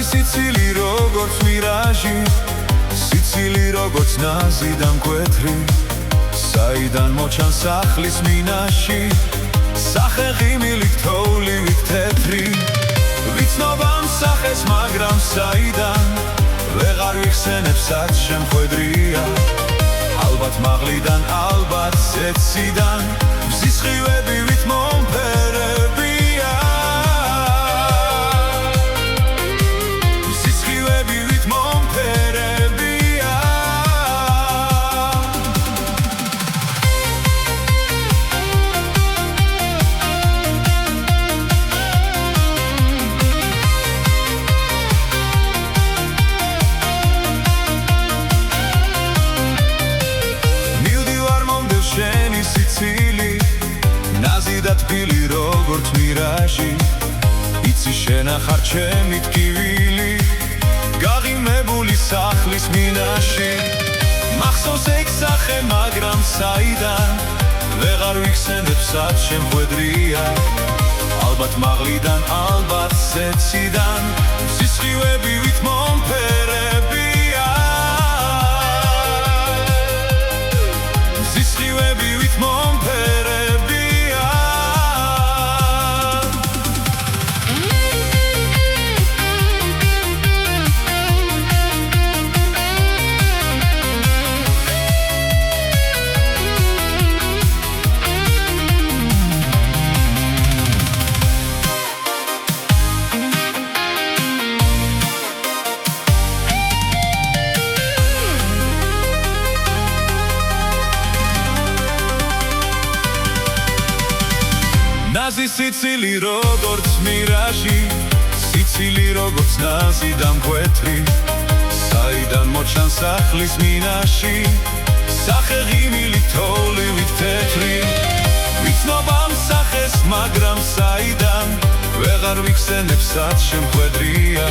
სიცილი როგორც მირაჟი, სიცილი როგორც ნაზი და მკვეთრი, საიდან მოჩანს სახლის მინაში, სახე ღიმილით თოვლივით თეთრი. ვიცნობა მსახეს, მაგრამ საიდან ვეღარ ვიხსენებ, სად შემხვედრია. ალბათ მაღლიდან, ალბათ ზეციდან, მზის სხივებივით მომფერებია. მზის სხივებივით მომფერებია. შენი სიცილი, ნაზი და თბილი როგორც მირაჟი, იცი შენ ახარ ჩემი ტკივილი, გაღიმებული სახლის მინაში. მახსოვს ეგ სახე, მაგრამ საიდან ვეღარ ვიხსენებ, სად შემხვედრია. ალბათ მაღლიდან, ალბათ ზეციდან, მზის სხივებივით მომფერებია. მზის სხივებივით მომფერებია. ნაზი სიცილი როგორც მირაჟი, სიცილი როგორც ნაზი და მკვეთრი, საიდან მოჩანს სახლის მინაში, სახე ღიმილით თოვლივით თეთრი. ვიცნობა მსახეს, მაგრამ საიდან ვეღარ ვიხსენებ, სად შემხვედრია.